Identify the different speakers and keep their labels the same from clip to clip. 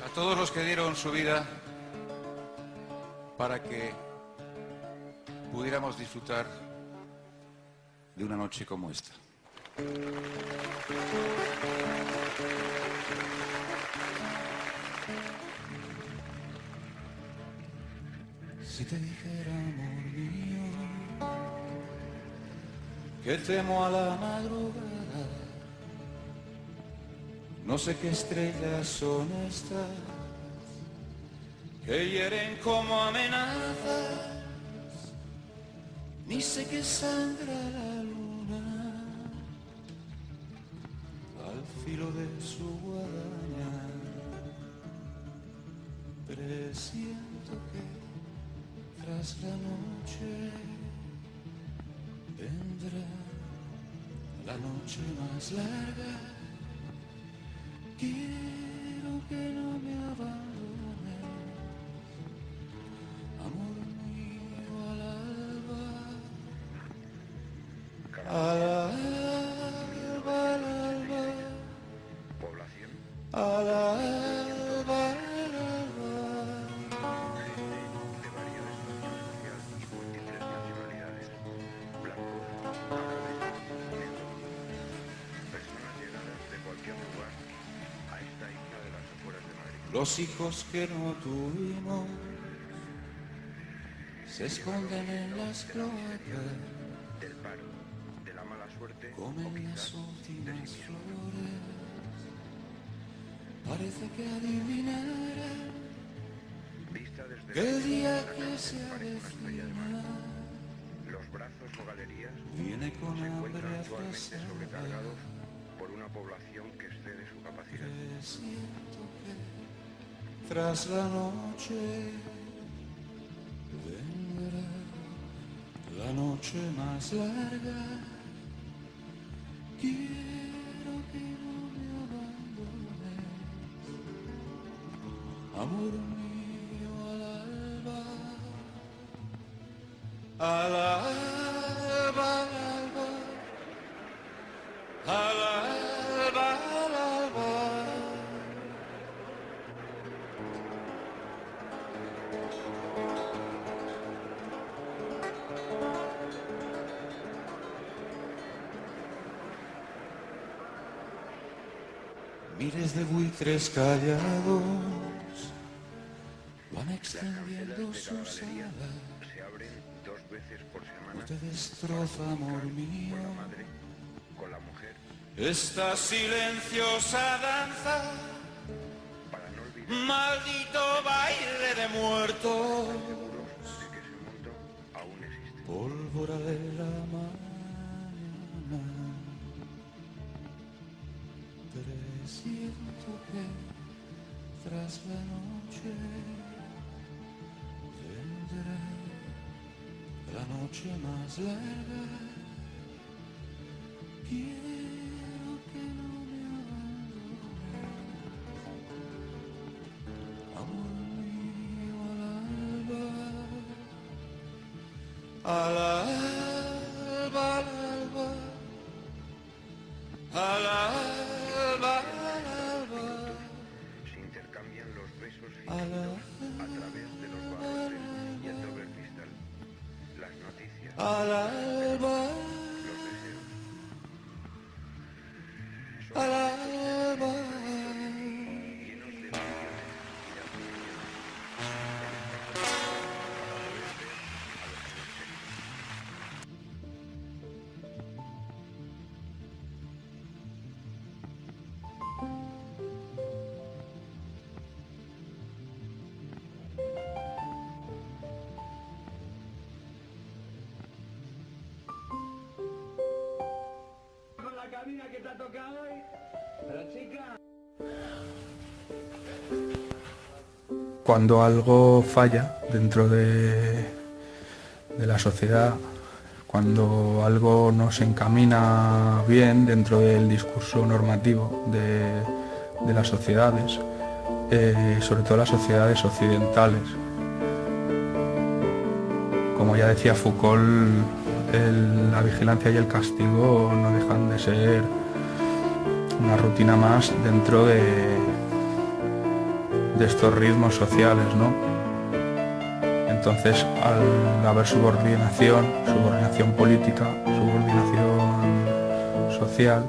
Speaker 1: a todos los que dieron su vida para que pudiéramos disfrutar de una noche como esta. Si te dijera, amor mío, que temo a la madrugada, no sé qué estrellas son estas que hieren como amenazas, ni sé qué sangra la luna al filo de su guadaña. Presiento que tras la noche vendrá la noche más larga. Quiero que no me abandones, amor mío, al alba, al alba, al alba,
Speaker 2: Población.
Speaker 1: al alba, al alba.
Speaker 2: De variada extracción social y múltiples nacionalidades. Blancos, árabes, negros. Personas llegadas de cualquier lugar a esta isla de las afueras de Madrid.
Speaker 1: Los hijos que no tuvimos se esconden en las cloacas,
Speaker 2: Del paro, de la mala suerte o
Speaker 1: comen
Speaker 2: quizás
Speaker 1: las
Speaker 2: de
Speaker 1: últimas
Speaker 2: sí mismos.
Speaker 1: flores. Parece que adivinarán
Speaker 2: Vista desde
Speaker 1: que el día
Speaker 2: la
Speaker 1: que
Speaker 2: cárcel
Speaker 1: se
Speaker 2: parece una estrella de mar.
Speaker 1: avecina
Speaker 2: Los brazos o galerías
Speaker 1: viene con
Speaker 2: se
Speaker 1: hambre
Speaker 2: encuentran actualmente
Speaker 1: atrasada.
Speaker 2: sobrecargados por una población que excede su capacidad.
Speaker 1: Siento que tras la noche vendrá la noche más larga. Quiero que no me abandones, amor mío, al alba, al alba, al alba, al alba, al alba. Miles de buitres callados van extendiendo
Speaker 2: Las
Speaker 1: sus
Speaker 2: cancelas de cada galería
Speaker 1: alas.
Speaker 2: se abren 2 veces por semana.
Speaker 1: No te destroza, amor
Speaker 2: Con
Speaker 1: mío,
Speaker 2: la madre, con la mujer,
Speaker 1: esta silenciosa danza,
Speaker 2: para no olvidar,
Speaker 1: maldito baile de muertos,
Speaker 2: seguros de que ese mundo aún existe.
Speaker 1: pólvora de la mañana. Presiento que tras la noche vendrá la noche más larga. Quiero que no me abandones, amor mío, al alba, al alba, al alba, al alba, al alba.
Speaker 2: Se intercambian los besos
Speaker 1: A la-
Speaker 2: fingidos a través de los barrotes y el doble cristal. Las noticias,
Speaker 1: Al alba,
Speaker 2: los deseos.
Speaker 1: al alba.
Speaker 2: Llenos de ilusiones y de aspiraciones. Para poder ver a los seres queridos.
Speaker 3: Con la cabina que te ha tocado hoy, pero chica.
Speaker 4: Cuando algo falla dentro de la sociedad, cuando algo no se encamina bien dentro del discurso normativo de las sociedades, sobre todo las sociedades occidentales. Como ya decía Foucault, la vigilancia y el castigo no dejan de ser una rutina más dentro estos ritmos sociales, ¿no? Entonces, al haber subordinación política, subordinación social,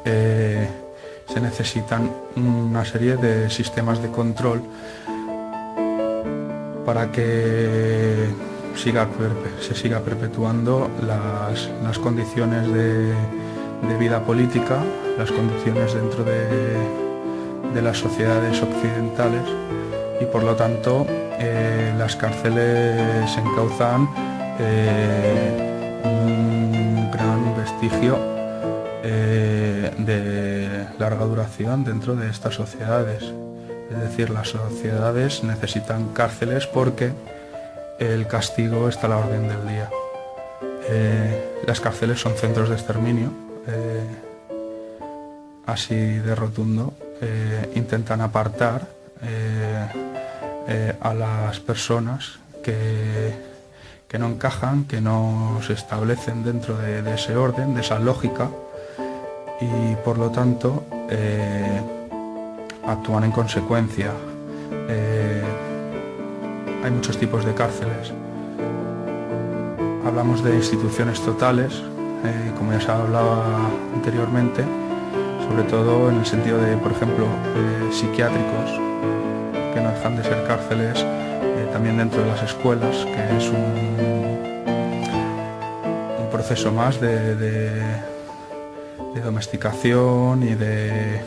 Speaker 4: se necesitan una serie de sistemas de control para que se siga perpetuando las condiciones de vida política, las condiciones dentro de las sociedades occidentales, y por lo tanto las cárceles encauzan un gran vestigio de larga duración dentro de estas sociedades. Es decir, las sociedades necesitan cárceles porque el castigo está a la orden del día. Las cárceles son centros de exterminio, así de rotundo. Intentan apartar a las personas que no encajan, que no se establecen dentro de ese orden, de esa lógica, y por lo tanto actúan en consecuencia. Hay muchos tipos de cárceles. Hablamos de instituciones totales, como ya se hablaba anteriormente, sobre todo en el sentido de, por ejemplo, psiquiátricos, que no dejan de ser cárceles, también dentro de las escuelas, que es un proceso más de domesticación y de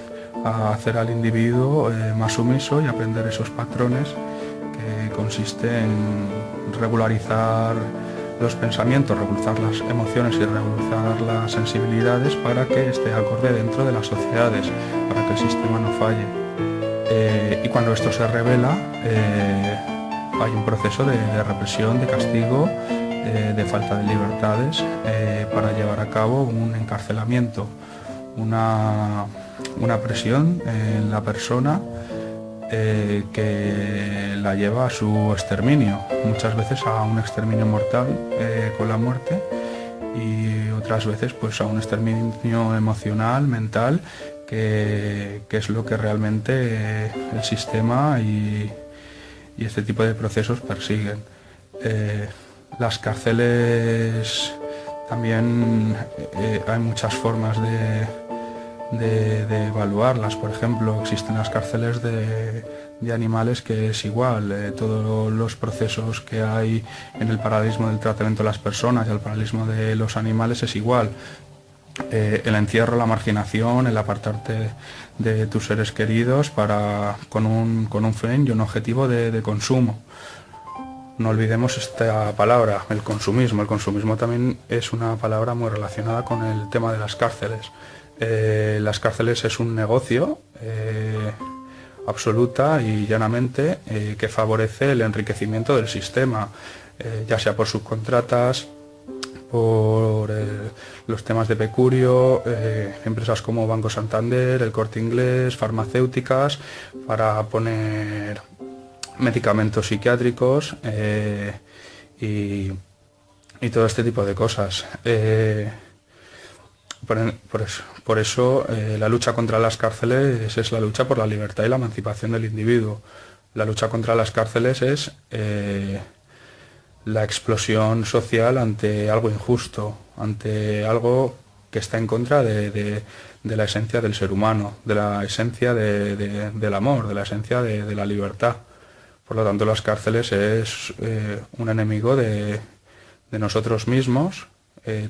Speaker 4: hacer al individuo más sumiso y aprender esos patrones, que consiste en regularizar los pensamientos, regularizar las emociones y regularizar las sensibilidades para que esté acorde dentro de las sociedades, para que el sistema no falle. Y cuando esto se revela, hay un proceso de represión, de castigo, de falta de libertades, para llevar a cabo un encarcelamiento, una presión en la persona que la lleva a su exterminio, muchas veces a un exterminio mortal con la muerte, y otras veces pues a un exterminio emocional, mental, que es lo que realmente el sistema y este tipo de procesos persiguen. Las cárceles también hay muchas formas de evaluarlas. Por ejemplo, existen las cárceles de animales, que es igual. Todos los procesos que hay en el paralelismo del tratamiento de las personas y el paralelismo de los animales es igual. El encierro, la marginación, el apartarte de tus seres queridos con un fin y un objetivo de consumo. No olvidemos esta palabra, el consumismo. El consumismo también es una palabra muy relacionada con el tema de las cárceles. Las cárceles es un negocio absoluta y llanamente que favorece el enriquecimiento del sistema, ya sea por subcontratas, por los temas de peculio, empresas como Banco Santander, el Corte Inglés, farmacéuticas, para poner medicamentos psiquiátricos y todo este tipo de cosas. Por eso la lucha contra las cárceles es la lucha por la libertad y la emancipación del individuo. La lucha contra las cárceles es la explosión social ante algo injusto, ante algo que está en contra de la esencia del ser humano, de la esencia del amor, de la esencia de la libertad. Por lo tanto, las cárceles es un enemigo de nosotros mismos,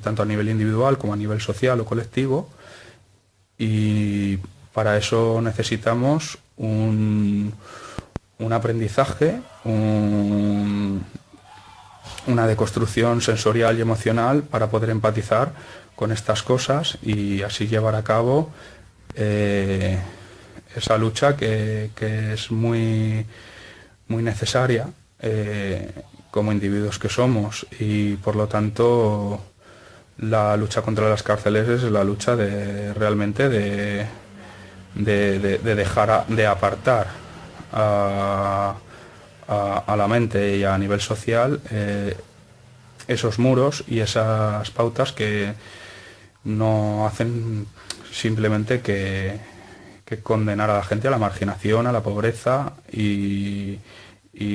Speaker 4: tanto a nivel individual como a nivel social o colectivo, y para eso necesitamos un aprendizaje, una deconstrucción sensorial y emocional para poder empatizar con estas cosas y así llevar a cabo esa lucha que es muy necesaria como individuos que somos, y por lo tanto la lucha contra las cárceles es la lucha realmente de dejar de apartar a la mente y a nivel social esos muros y esas pautas que no hacen simplemente que que condenar a la gente a la marginación, a la pobreza y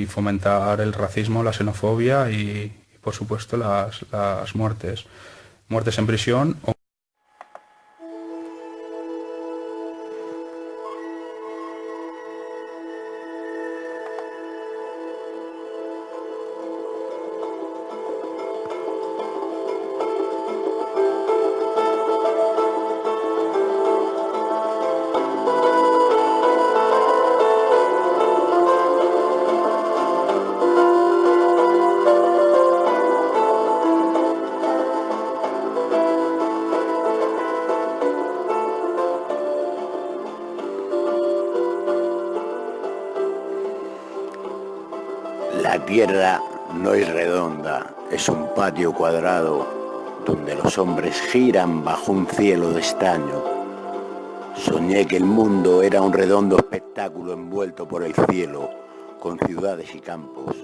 Speaker 4: fomentar el racismo, la xenofobia y por supuesto las muertes en prisión.
Speaker 5: La tierra no es redonda, es un patio cuadrado donde los hombres giran bajo un cielo de estaño. Soñé que el mundo era un redondo espectáculo envuelto por el cielo, con ciudades y campos.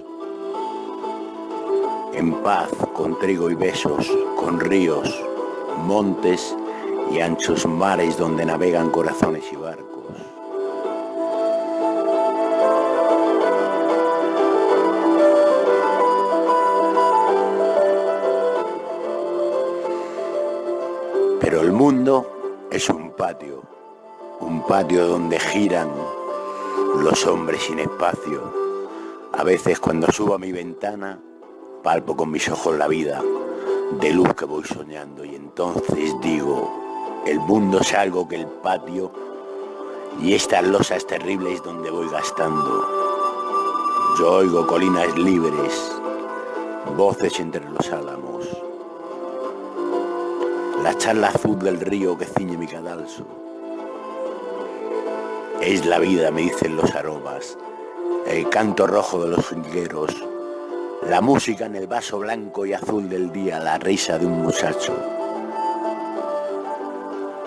Speaker 5: En paz, con trigo y besos, con ríos, montes y anchos mares donde navegan corazones y barcos. Pero el mundo es un patio donde giran los hombres sin espacio. A veces cuando subo a mi ventana, palpo con mis ojos la vida de luz que voy soñando y entonces digo, el mundo es algo que el patio y estas losas terribles donde voy gastando. Yo oigo colinas libres, voces entre los álamos. La charla azul del río que ciñe mi cadalso. Es la vida, me dicen los aromas, el canto rojo de los jilgueros, la música en el vaso blanco y azul del día, la risa de un muchacho.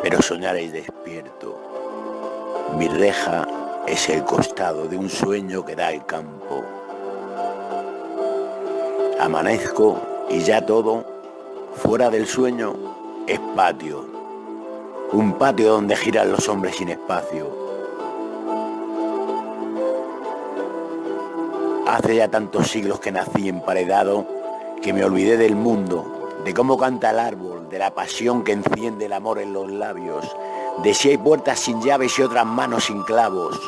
Speaker 5: Pero soñar es despierto. Mi reja es el costado de un sueño que da al campo. Amanezco y ya todo, fuera del sueño, es patio, un patio donde giran los hombres sin espacio. Hace ya tantos siglos que nací emparedado que me olvidé del mundo, de cómo canta el árbol, de la pasión que enciende el amor en los labios, de si hay puertas sin llaves y otras manos sin clavos.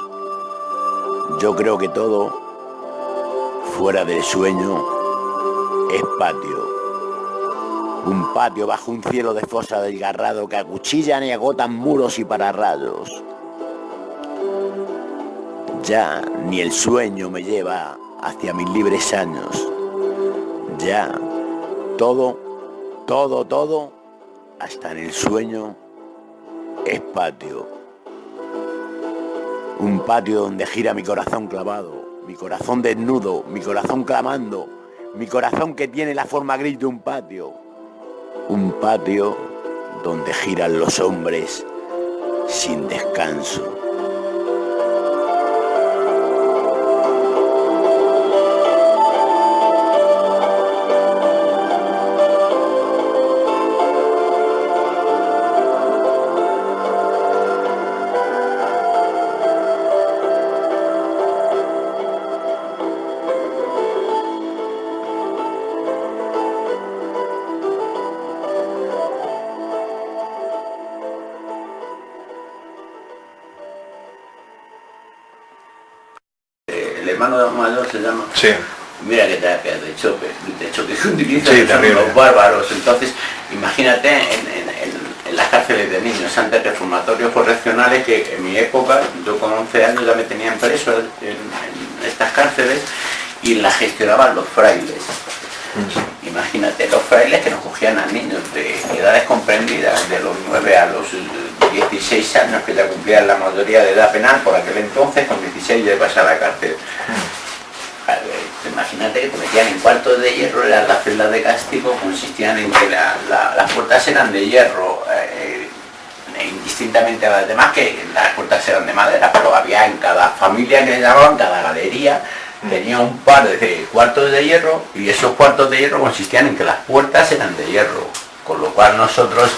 Speaker 5: Yo creo que todo, fuera del sueño, es patio. Un patio bajo un cielo de fosa desgarrado que acuchillan y agotan muros y pararrayos. Ya ni el sueño me lleva hacia mis libres años. Ya todo, hasta en el sueño, es patio. Un patio donde gira mi corazón clavado, mi corazón desnudo, mi corazón clamando, mi corazón que tiene la forma gris de un patio. Un patio donde giran los hombres sin descanso. El hermano mayor se llama.
Speaker 6: Sí.
Speaker 5: Mira que te de choque que utilizan
Speaker 6: Sí,
Speaker 5: son
Speaker 6: terrible.
Speaker 5: los bárbaros. Entonces, imagínate en las cárceles de niños, antes reformatorios correccionales, que en mi época, yo con 11 años ya me tenían preso en estas cárceles y las gestionaban los frailes. Imagínate, los frailes que nos cogían a niños de edades comprendidas, de los 9 a los 16 años, que ya cumplían la mayoría de edad penal por aquel entonces, con 16 ya ibas a la cárcel. Imagínate que te metían en cuartos de hierro, eran las celdas de castigo, consistían en que las puertas eran de hierro, indistintamente a las demás, que las puertas eran de madera, pero había en cada familia que le llamaban, cada galería, tenía un par de cuartos de hierro, y esos cuartos de hierro consistían en que las puertas eran de hierro, con lo cual nosotros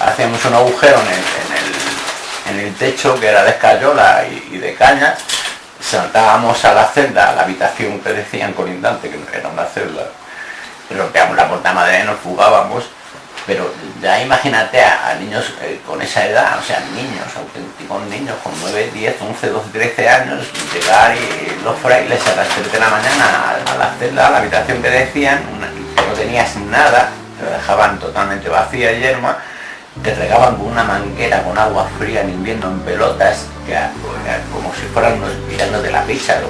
Speaker 5: hacíamos un agujero en en el techo, que era de escayola y de caña, saltábamos a la celda, a la habitación que decían colindante, que no era una celda, rompíamos la puerta de madera y nos fugábamos. Pero ya imagínate a niños con esa edad, o sea, niños, auténticos niños, con 9, 10, 11, 12, 13 años, llegar y los frailes a las 3 de la mañana a la celda, a la habitación que decían, que no tenías nada, te dejaban totalmente vacía y yerma, te regaban con una manguera con agua fría en invierno en pelotas, que como si fueran unos viranos de la pizza, los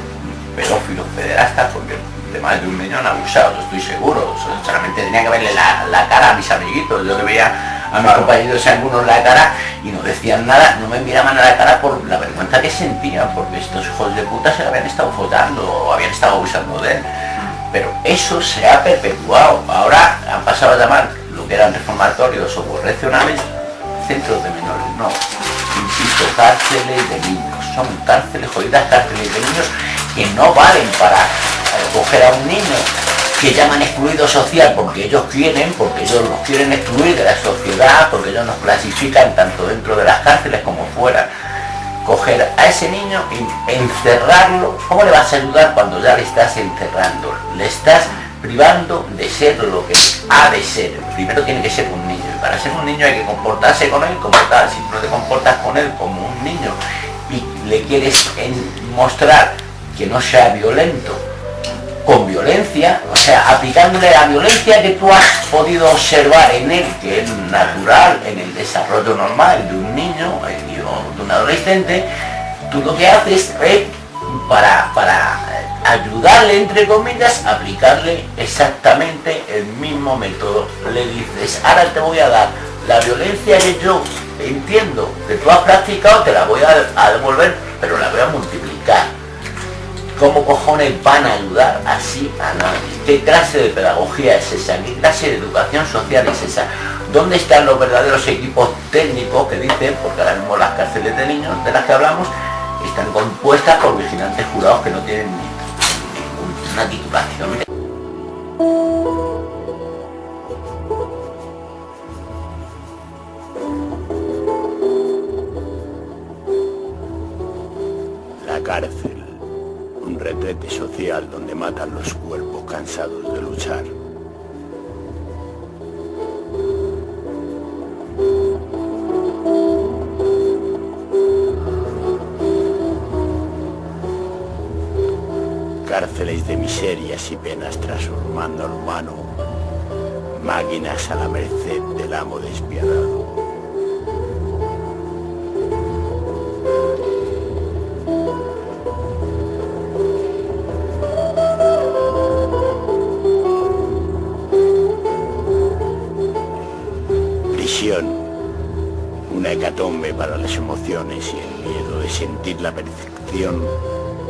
Speaker 5: pedófilos pederastas, porque de más de un niño han abusado, estoy seguro. Solamente tenía que verle la cara a mis amiguitos. Yo que veía a mis compañeros algunos la cara y no decían nada, no me miraban a la cara por la vergüenza que sentían, porque estos hijos de puta se lo habían estado follando o habían estado abusando de él. Pero eso se ha perpetuado. Ahora han pasado a llamar lo que eran reformatorios o correccionales centros de menores. No, insisto, cárceles de niños. Son cárceles, jodidas cárceles de niños que no valen para coger a un niño que llaman excluido social porque ellos los quieren excluir de la sociedad, porque ellos nos clasifican tanto dentro de las cárceles como fuera. Coger a ese niño y encerrarlo, ¿cómo le vas a ayudar cuando ya le estás encerrando? Le estás privando de ser lo que ha de ser. Primero tiene que ser un niño, y para ser un niño hay que comportarse con él como tal. Si no te comportas con él como un niño y le quieres mostrar que no sea violento, con violencia, o sea, aplicándole la violencia que tú has podido observar en él, que es natural en el desarrollo normal de un niño o de un adolescente, tú lo que haces es, para ayudarle, entre comillas, aplicarle exactamente el mismo método. Le dices, ahora te voy a dar la violencia que yo entiendo que tú has practicado, te la voy a devolver, pero la voy a multiplicar. ¿Cómo cojones van a ayudar así a nadie? ¿Qué clase de pedagogía es esa? ¿Qué clase de educación social es esa? ¿Dónde están los verdaderos equipos técnicos que dicen, porque ahora mismo las cárceles de niños de las que hablamos están compuestas por vigilantes jurados que no tienen ninguna titulación? La cárcel. Un retrete social donde matan los cuerpos cansados de luchar. Cárceles de miserias y penas transformando al humano, máquinas a la merced del amo despiadado. Una hecatombe para las emociones y el miedo de sentir la percepción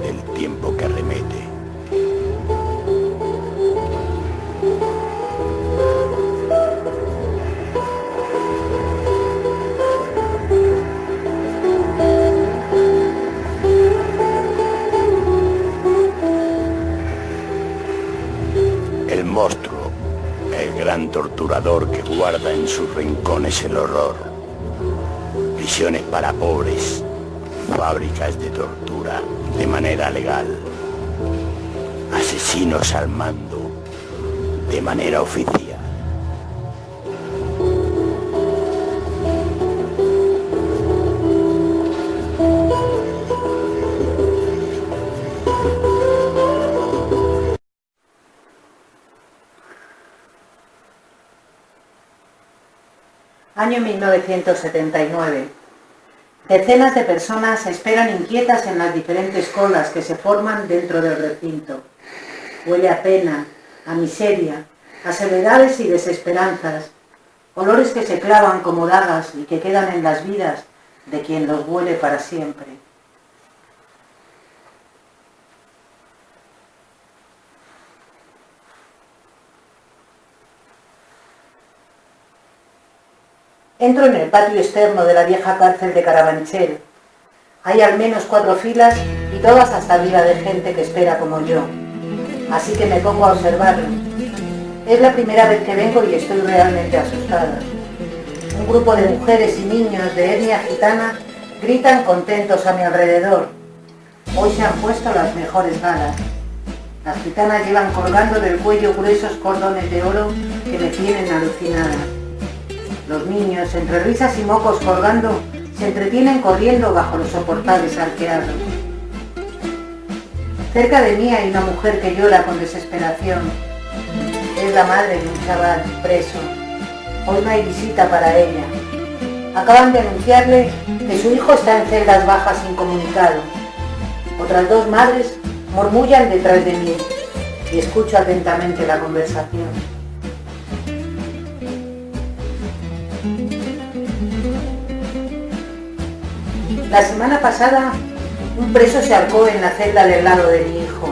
Speaker 5: del tiempo que arremete. El monstruo, el gran torturador que guarda en sus rincones el horror. Prisiones para pobres, fábricas de tortura de manera legal, asesinos al mando de manera oficial.
Speaker 6: Año 1979. Decenas de personas esperan inquietas en las diferentes colas que se forman dentro del recinto. Huele a pena, a miseria, a soledades y desesperanzas, olores que se clavan como dagas y que quedan en las vidas de quien los huele para siempre. Entro en el patio externo de la vieja cárcel de Carabanchel. Hay al menos 4 filas y todas hasta arriba de gente que espera como yo. Así que me pongo a observarlo. Es la primera vez que vengo y estoy realmente asustada. Un grupo de mujeres y niños de etnia gitana Gritan contentos a mi alrededor. Hoy se han puesto las mejores galas. Las gitanas llevan colgando del cuello gruesos cordones de oro que me tienen alucinada. Los niños, entre risas y mocos colgando, se entretienen corriendo bajo los soportales arqueados. Cerca de mí hay una mujer que llora con desesperación. Es la madre de un chaval preso. Hoy no hay visita para ella. Acaban de anunciarle que su hijo está en celdas bajas incomunicado. Otras dos madres murmullan detrás de mí y escucho atentamente la conversación. La semana pasada, un preso se ahorcó en la celda del lado de mi hijo.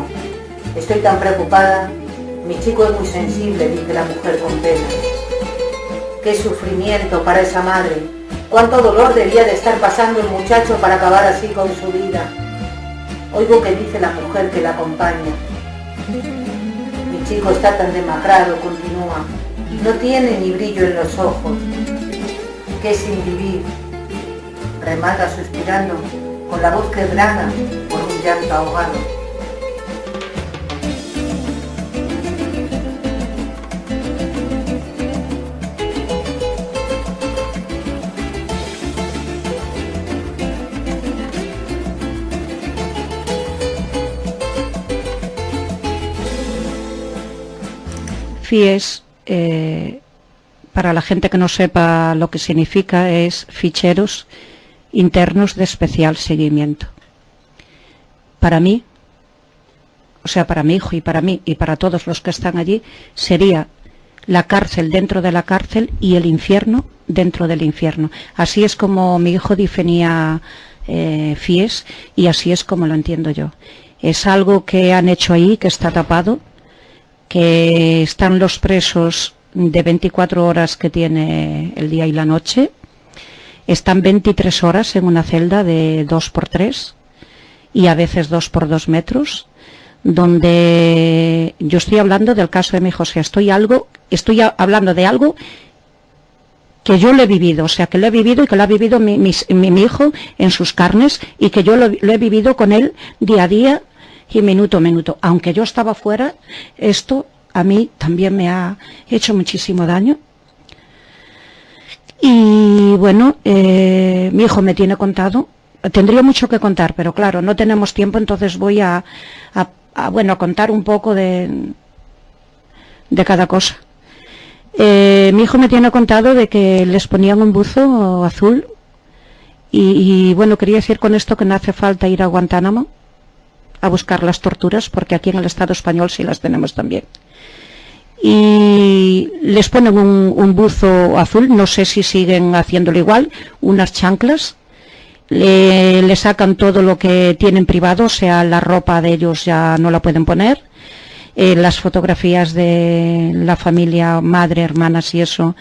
Speaker 6: Estoy tan preocupada. Mi chico es muy sensible, dice la mujer con pena. ¡Qué sufrimiento para esa madre! ¡Cuánto dolor debía de estar pasando el muchacho para acabar así con su vida! Oigo que dice la mujer que la acompaña. Mi chico está tan demacrado, continúa. No tiene ni brillo en los ojos. ¡Qué sin vivir! Remata suspirando, con la voz quebrada por un llanto ahogado.
Speaker 7: FIES, para la gente que no sepa lo que significa, es ficheros internos de especial seguimiento. Para mí, o sea, para mi hijo y para mí y para todos los que están allí, sería la cárcel dentro de la cárcel y el infierno dentro del infierno. Así es como mi hijo definía FIES y así es como lo entiendo yo. Es algo que han hecho ahí, que está tapado, que están los presos de 24 horas que tiene el día y la noche. Están 23 horas en una celda de 2×3 y a veces 2×2 metros, donde yo estoy hablando del caso de mi hijo, o sea, estoy hablando de algo que yo lo he vivido, o sea, que lo he vivido y que lo ha vivido mi hijo en sus carnes y que yo lo he vivido con él día a día y minuto a minuto. Aunque yo estaba fuera, esto a mí también me ha hecho muchísimo daño. Y bueno, mi hijo me tiene contado, tendría mucho que contar, pero claro, no tenemos tiempo, entonces voy a contar un poco de cada cosa. Mi hijo me tiene contado de que les ponían un buzo azul y bueno, quería decir con esto que no hace falta ir a Guantánamo a buscar las torturas, porque aquí en el Estado español sí las tenemos también. Y les ponen un buzo azul, no sé si siguen haciéndolo igual, unas chanclas, le sacan todo lo que tienen privado, o sea, la ropa de ellos ya no la pueden poner, las fotografías de la familia, madre, hermanas y eso,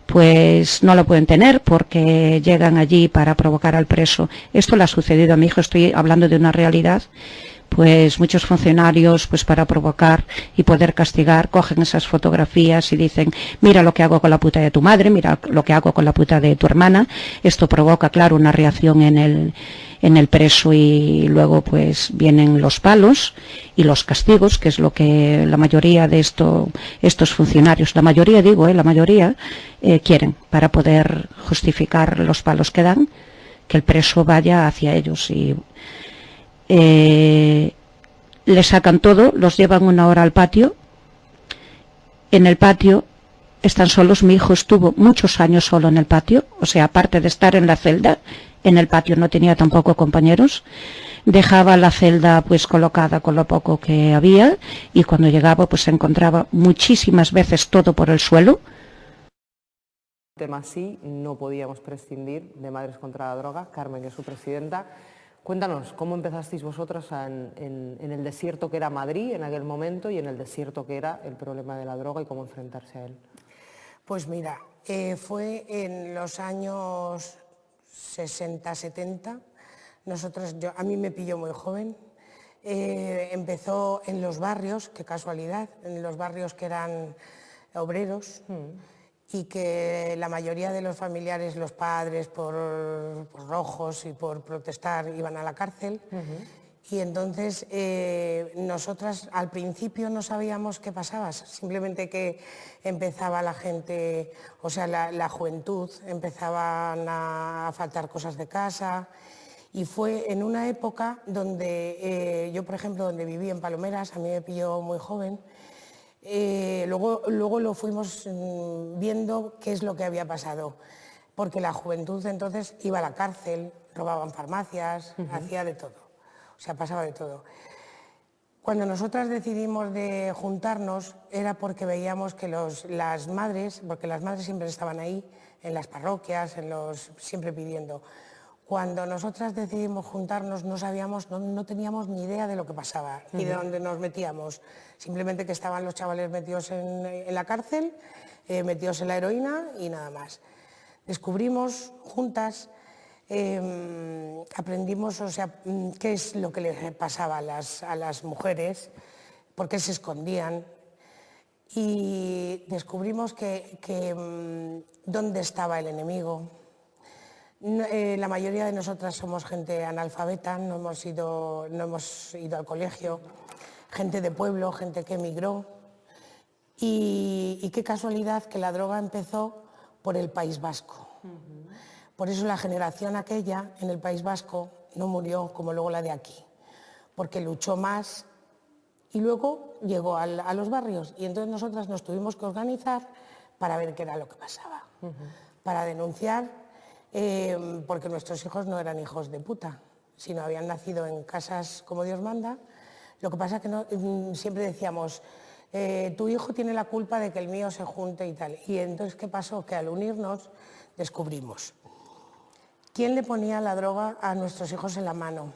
Speaker 7: pues no lo pueden tener porque llegan allí para provocar al preso. Esto le ha sucedido a mi hijo, estoy hablando de una realidad. Pues muchos funcionarios, pues para provocar y poder castigar, cogen esas fotografías y dicen, mira lo que hago con la puta de tu madre, mira lo que hago con la puta de tu hermana. Esto provoca, claro, una reacción en el preso y luego pues vienen los palos y los castigos, que es lo que la mayoría de estos funcionarios, la mayoría quieren para poder justificar los palos que dan, que el preso vaya hacia ellos y le sacan todo, los llevan 1 hora al patio. En el patio están solos, mi hijo estuvo muchos años solo en el patio, o sea, aparte de estar en la celda, en el patio no tenía tampoco compañeros, dejaba la celda pues colocada con lo poco que había y cuando llegaba pues se encontraba muchísimas veces todo por el suelo.
Speaker 8: Tema así, no podíamos prescindir de Madres contra la Droga, Carmen, que es su presidenta. Cuéntanos, ¿cómo empezasteis vosotras en el desierto que era Madrid en aquel momento y en el desierto que era el problema de la droga y cómo enfrentarse a él?
Speaker 9: Pues mira, fue en los años 60-70, a mí me pilló muy joven, empezó en los barrios, qué casualidad, en los barrios que eran obreros, y que la mayoría de los familiares, los padres, por rojos y por protestar, iban a la cárcel. Y entonces nosotras al principio no sabíamos qué pasaba, simplemente que empezaba la gente, o sea, la juventud, empezaban a faltar cosas de casa. Y fue en una época donde yo, por ejemplo, donde viví en Palomeras, a mí me pilló muy joven. Luego lo fuimos viendo qué es lo que había pasado, porque la juventud entonces iba a la cárcel, robaban farmacias, hacía de todo, o sea, pasaba de todo. Cuando nosotras decidimos de juntarnos era porque veíamos que las madres, porque las madres siempre estaban ahí, en las parroquias, siempre pidiendo. Cuando nosotras decidimos juntarnos no sabíamos, no teníamos ni idea de lo que pasaba, ni de dónde nos metíamos. Simplemente que estaban los chavales metidos en la cárcel, metidos en la heroína y nada más. Descubrimos juntas, aprendimos, o sea, qué es lo que les pasaba a las mujeres, por qué se escondían, y descubrimos que dónde estaba el enemigo. La mayoría de nosotras somos gente analfabeta, no hemos ido al colegio, gente de pueblo, gente que emigró, y qué casualidad que la droga empezó por el País Vasco. Por eso la generación aquella en el País Vasco no murió como luego la de aquí, porque luchó más y luego llegó a los barrios, y entonces nosotras nos tuvimos que organizar para ver qué era lo que pasaba, para denunciar. Porque nuestros hijos no eran hijos de puta, sino habían nacido en casas como Dios manda. Lo que pasa es que siempre decíamos, tu hijo tiene la culpa de que el mío se junte y tal. Y entonces, ¿qué pasó? Que al unirnos descubrimos quién le ponía la droga a nuestros hijos en la mano,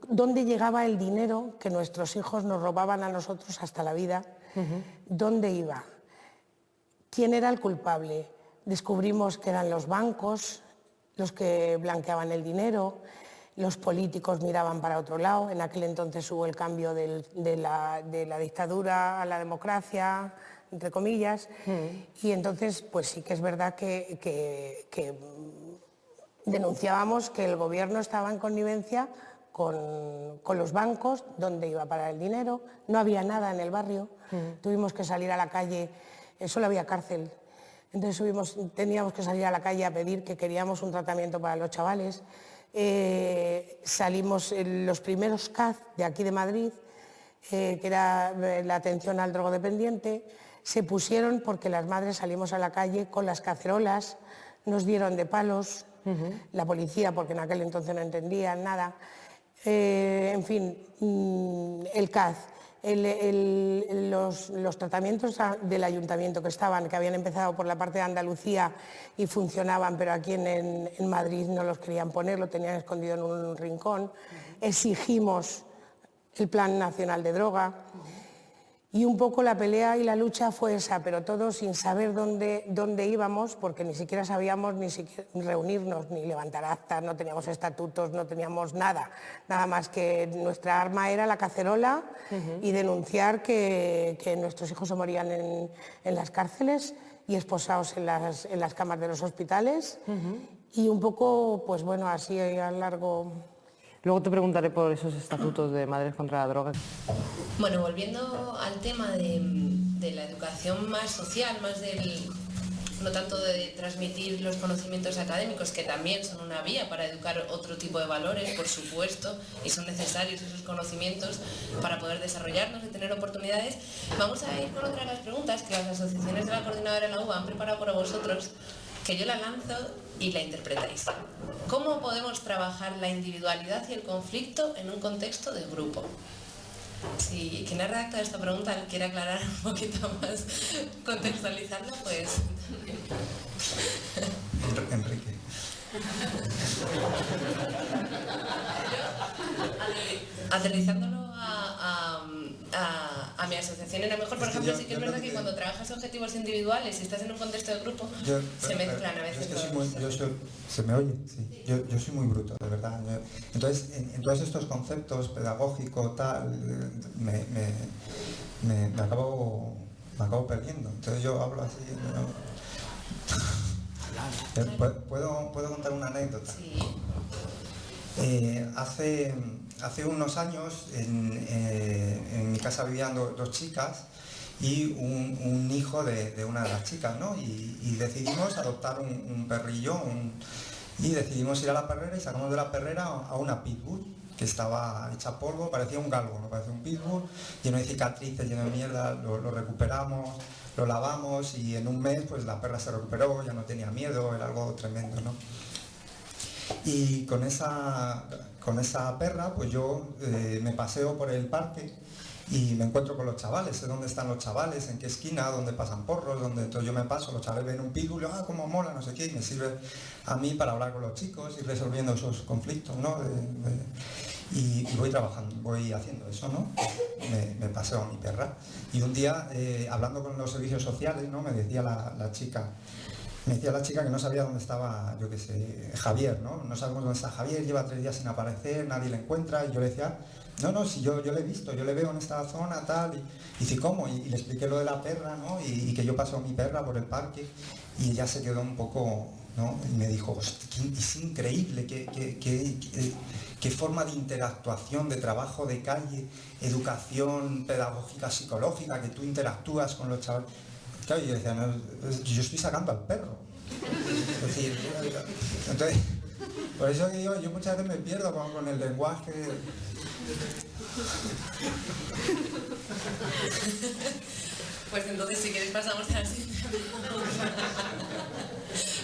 Speaker 9: dónde llegaba el dinero que nuestros hijos nos robaban a nosotros hasta la vida, dónde iba. ¿Quién era el culpable? Descubrimos que eran los bancos los que blanqueaban el dinero, los políticos miraban para otro lado. En aquel entonces hubo el cambio de la dictadura a la democracia, entre comillas, y entonces pues sí que es verdad que denunciábamos que el gobierno estaba en connivencia con los bancos, dónde iba a parar el dinero. No había nada en el barrio, tuvimos que salir a la calle. Solo había cárcel, entonces teníamos que salir a la calle a pedir que queríamos un tratamiento para los chavales. Salimos los primeros CAZ de aquí de Madrid, que era la atención al drogodependiente, se pusieron porque las madres salimos a la calle con las cacerolas, nos dieron de palos, la policía, porque en aquel entonces no entendían nada, en fin, el CAZ. Los tratamientos del ayuntamiento que habían empezado por la parte de Andalucía y funcionaban, pero aquí en Madrid no los querían poner, lo tenían escondido en un rincón. Exigimos el Plan Nacional de Droga y un poco la pelea y la lucha fue esa, pero todos sin saber dónde íbamos, porque ni siquiera sabíamos ni reunirnos, ni levantar actas, no teníamos estatutos, no teníamos nada más que nuestra arma era la cacerola y denunciar que nuestros hijos se morían en las cárceles y esposados en las camas de los hospitales, y un poco, pues bueno, así a largo.
Speaker 8: Luego te preguntaré por esos estatutos de Madres contra la Droga.
Speaker 10: Bueno, volviendo al tema de la educación más social, no tanto de transmitir los conocimientos académicos, que también son una vía para educar otro tipo de valores, por supuesto, y son necesarios esos conocimientos para poder desarrollarnos y tener oportunidades. Vamos a ir con otra de las preguntas que las asociaciones de la Coordinadora de la UBA han preparado para vosotros, que yo la lanzo y la interpretáis. ¿Cómo podemos trabajar la individualidad y el conflicto en un contexto de grupo? Si quien ha redactado esta pregunta quiere aclarar un poquito más, contextualizarla, pues...
Speaker 4: Enrique.
Speaker 10: Aterrizándolo a mi asociación era mejor, por ejemplo, sí que es verdad que cuando trabajas objetivos individuales y estás en un contexto de grupo, se mezclan a veces.
Speaker 11: ¿Se me oye? Sí. Yo soy muy bruto, de verdad. Entonces, en todos estos conceptos, pedagógico, tal, me acabo me acabo perdiendo. Entonces yo hablo así. ¿no? ¿Puedo contar una anécdota?
Speaker 10: Sí.
Speaker 11: Hace unos años en mi casa vivían dos chicas y un hijo de una de las chicas, ¿no? Y decidimos adoptar un perrillo y decidimos ir a la perrera y sacamos de la perrera a una pitbull que estaba hecha polvo, parecía un galgo, no parecía un pitbull, lleno de cicatrices, lleno de mierda. Lo recuperamos, lo lavamos y en un mes pues la perra se recuperó, ya no tenía miedo, era algo tremendo, ¿no? Y con esa perra pues yo me paseo por el parque y me encuentro con los chavales, sé dónde están los chavales, en qué esquina, dónde pasan porros, entonces yo me paso, los chavales ven un pitbull, cómo mola, no sé qué, y me sirve a mí para hablar con los chicos y resolviendo esos conflictos, ¿no? Y voy trabajando, voy haciendo eso, ¿no? Me paseo a mi perra. Y un día, hablando con los servicios sociales, ¿no? Me decía la chica que no sabía dónde estaba, yo qué sé, Javier, ¿no? No sabemos dónde está Javier, lleva 3 días sin aparecer, nadie le encuentra, y yo le decía, no, si yo le he visto, yo le veo en esta zona, tal, y dice, ¿cómo? Y le expliqué lo de la perra, ¿no? Y que yo paso a mi perra por el parque, y ella se quedó un poco, ¿no? Y me dijo, es increíble, qué forma de interactuación, de trabajo de calle, educación pedagógica, psicológica, que tú interactúas con los chavales. Claro, yo decía, no, yo estoy sacando al perro. Es decir, entonces, por eso que yo muchas veces me pierdo con el lenguaje.
Speaker 10: Pues entonces si queréis pasamos a la siguiente pregunta.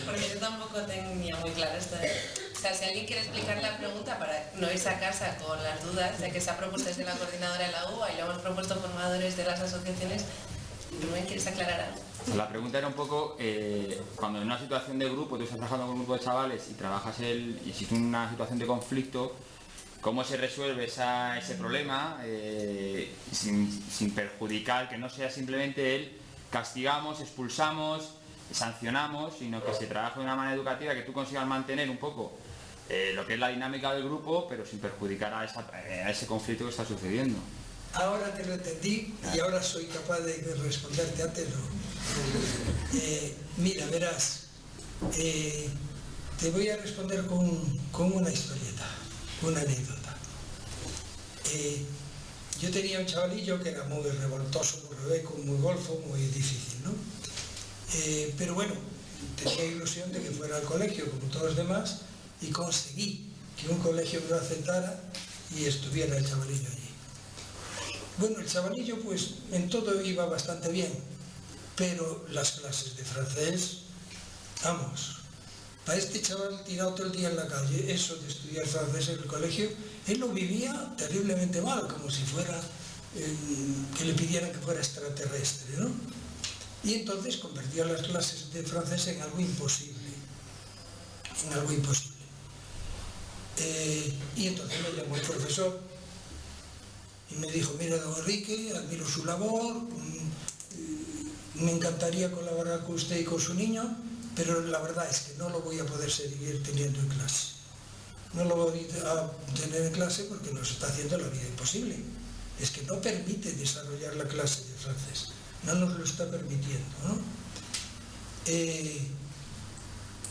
Speaker 10: Porque yo tampoco tenía muy claro esto de... O sea, si alguien quiere explicar la pregunta para no irse a casa con las dudas, de que se ha propuesto desde la coordinadora de la UBA y lo hemos propuesto formadores de las asociaciones, ¿Rubén, quieres aclarar algo?
Speaker 12: La pregunta era un poco, cuando en una situación de grupo, tú estás trabajando con un grupo de chavales y trabajas y existe una situación de conflicto, ¿cómo se resuelve ese problema sin perjudicar, que no sea simplemente el castigamos, expulsamos, sancionamos, sino que se trabaje de una manera educativa, que tú consigas mantener un poco lo que es la dinámica del grupo, pero sin perjudicar a ese conflicto que está sucediendo?
Speaker 13: Ahora te lo entendí y ahora soy capaz de responderte, antes no. Mira, verás, te voy a responder con una historieta, una anécdota. Yo tenía un chavalillo que era muy revoltoso, muy rebeco, muy golfo, muy difícil, ¿no? Pero bueno, tenía ilusión de que fuera al colegio como todos los demás y conseguí que un colegio me lo aceptara y estuviera el chavalillo allí. Bueno, el chavalillo pues en todo iba bastante bien, pero las clases de francés, vamos, para este chaval tirado todo el día en la calle, eso de estudiar francés en el colegio, él lo vivía terriblemente mal, como si fuera, que le pidieran que fuera extraterrestre, ¿no? Y entonces convertía las clases de francés en algo imposible, y entonces me llamó el profesor y me dijo, mira, don Enrique, admiro su labor, me encantaría colaborar con usted y con su niño, pero la verdad es que no lo voy a poder seguir teniendo en clase. No lo voy a tener en clase porque nos está haciendo la vida imposible. Es que no permite desarrollar la clase de francés, no nos lo está permitiendo, ¿no?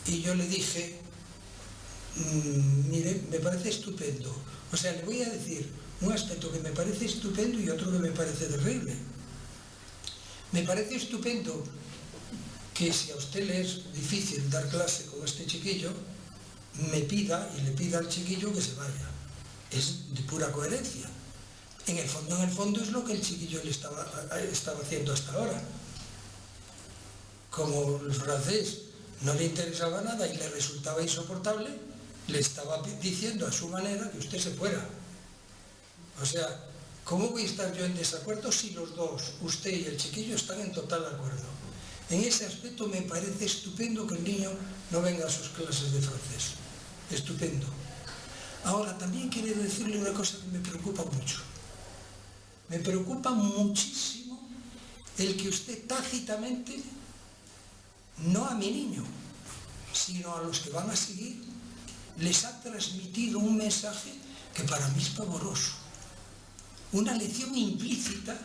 Speaker 13: Y yo le dije, mire, me parece estupendo. O sea, le voy a decir un aspecto que me parece estupendo y otro que me parece terrible. Me parece estupendo que si a usted le es difícil dar clase con este chiquillo, me pida y le pida al chiquillo que se vaya. Es de pura coherencia. En el fondo es lo que el chiquillo le estaba haciendo hasta ahora. Como el francés no le interesaba nada y le resultaba insoportable, le estaba diciendo a su manera que usted se fuera. O sea, ¿cómo voy a estar yo en desacuerdo si los dos, usted y el chiquillo, están en total acuerdo? En ese aspecto me parece estupendo que el niño no venga a sus clases de francés. Estupendo. Ahora, también quiero decirle una cosa que me preocupa mucho. Me preocupa muchísimo el que usted tácitamente, no a mi niño, sino a los que van a seguir, les ha transmitido un mensaje que para mí es pavoroso. Una lección implícita,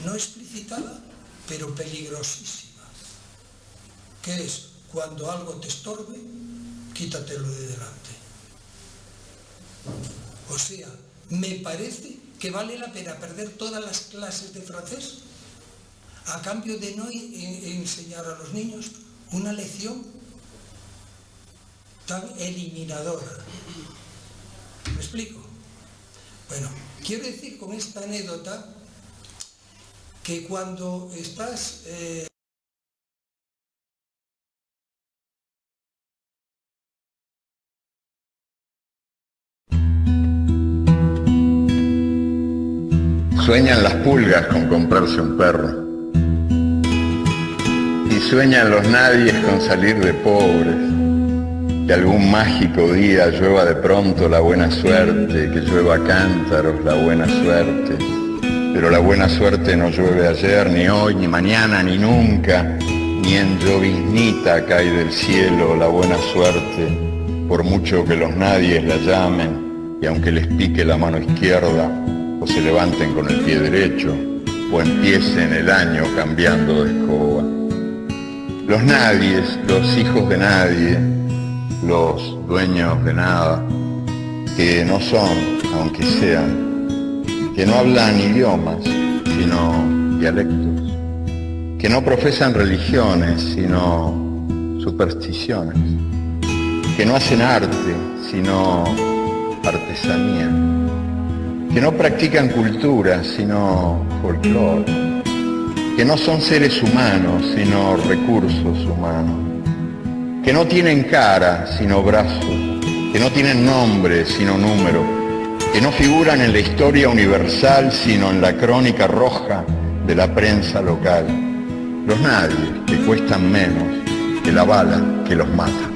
Speaker 13: no explicitada, pero peligrosísima, que es cuando algo te estorbe, quítatelo de delante. O sea, me parece que vale la pena perder todas las clases de francés a cambio de no enseñar a los niños una lección tan eliminadora. ¿Me explico? Bueno, quiero decir con esta anécdota que cuando estás...
Speaker 14: Sueñan las pulgas con comprarse un perro. Y sueñan los nadies con salir de pobres. Que algún mágico día llueva de pronto la buena suerte, que llueva a cántaros la buena suerte. Pero la buena suerte no llueve ayer, ni hoy, ni mañana, ni nunca. Ni en lloviznita cae del cielo la buena suerte, por mucho que los nadies la llamen, y aunque les pique la mano izquierda, o se levanten con el pie derecho, o empiecen el año cambiando de escoba. Los nadies, los hijos de nadie, los dueños de nada, que no son, aunque sean, que no hablan idiomas, sino dialectos, que no profesan religiones, sino supersticiones, que no hacen arte, sino artesanía, que no practican cultura, sino folclore, que no son seres humanos, sino recursos humanos, que no tienen cara, sino brazos, que no tienen nombre, sino número, que no figuran en la historia universal, sino en la crónica roja de la prensa local. Los nadies, que cuestan menos que la bala que los mata.